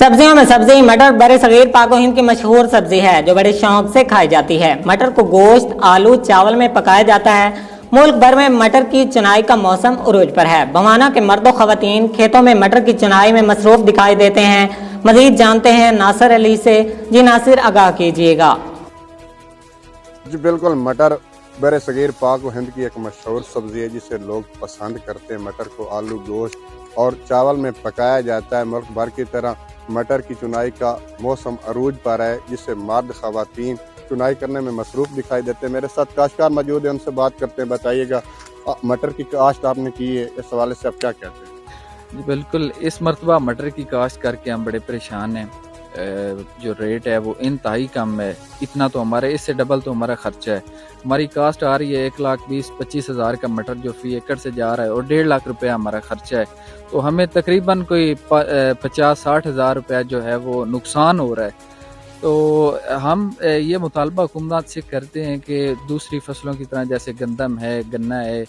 सब्जियों में सब्जी मटर बरसगीर पाक हिंद की मशहूर सब्जी है जो बड़े शौक से खाई जाती है। मटर को गोश्त, आलू, चावल में पकाया जाता है। मुल्क भर में मटर की चुनाई का मौसम उरूज पर है। बवाना के मर्दो खवातीन खेतों में मटर की चुनाई में मसरूफ दिखाई देते हैं। मजीद जानते हैं नासिर अली से। जी नासिर, आगाह कीजिएगा। जी बिल्कुल, मटर बर सगीर पाक व हिंद की एक मशहूर सब्जी है जिसे लोग पसंद करते हैं। मटर को आलू, गोश्त और चावल में पकाया जाता है। मुल्क भर की तरह मटर की चुनाई का मौसम अरूज पर है जिससे मर्द खवातीन चुनाई करने में मसरूफ दिखाई देते हैं। मेरे साथ काश्तकार मौजूद है, उनसे बात करते हैं। बताइएगा, मटर की काश्त आपने की है, इस हवाले से आप क्या कहते हैं? जी बिल्कुल, इस मरतबा मटर की काश्त करके हम बड़े परेशान हैं। जो रेट है वो इंतहाई कम है। इतना तो हमारे, इससे डबल तो हमारा खर्चा है। हमारी कास्ट आ रही है 1,20,25,000 का मटर जो फी एकड़ से जा रहा है और 1.5 लाख रुपया हमारा खर्चा है। तो हमें तकरीबन कोई 50-60 हज़ार रुपया जो है वो नुकसान हो रहा है। तो हम ये मुतालबा हुकूमत से करते हैं कि दूसरी फसलों की तरह जैसे गंदम है, गन्ना है,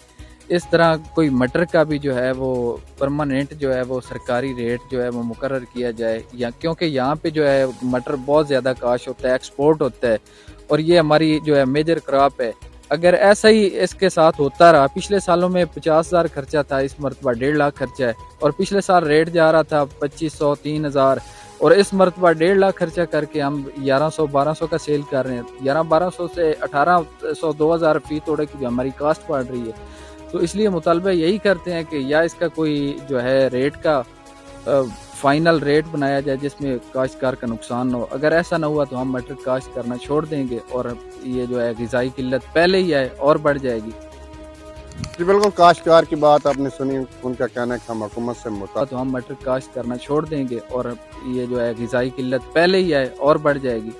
इस तरह कोई मटर का भी जो है वो परमानेंट जो है वो सरकारी रेट जो है वो मुकर्रर किया जाए। या क्योंकि यहाँ पे जो है मटर बहुत ज़्यादा काश होता है, एक्सपोर्ट होता है और ये हमारी जो है मेजर क्रॉप है। अगर ऐसा ही इसके साथ होता रहा, पिछले सालों में 50,000 खर्चा था, इस मरतबा 1.5 लाख खर्चा है और पिछले साल रेट जा रहा था 2,500, 3,000 और इस मरतबा 1.5 लाख खर्चा करके हम 1100-1200 का सेल कर रहे हैं। 1100-1200 से 1,800-2,000 फी तोड़े की जो हमारी कास्ट पड़ रही है। तो इसलिए मुतालबा यही करते हैं कि या इसका कोई जो है रेट का फाइनल रेट बनाया जाए जिसमें काश्तकार का नुकसान न हो। अगर ऐसा ना हुआ तो हम मटर काश्त करना छोड़ देंगे और ये जो है ग़िज़ाई किल्लत पहले ही है और बढ़ जाएगी। जी बिल्कुल, काश्तकार की बात आपने सुनी, उनका कहना है कि हम हुकूमत से तो हम मटर काश्त करना छोड़ देंगे और ये जो है ग़िज़ाई किल्लत पहले ही है और बढ़ जाएगी।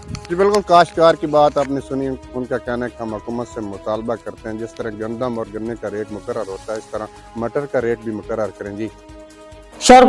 जी बिल्कुल, काश्तकार की बात आपने सुनी, उनका कहना है कि हम हुकूमत से मुतालबा करते हैं जिस तरह गंदम और गन्ने का रेट मुकर्रर होता है इस तरह मटर का रेट भी मुकर्रर करें। जी।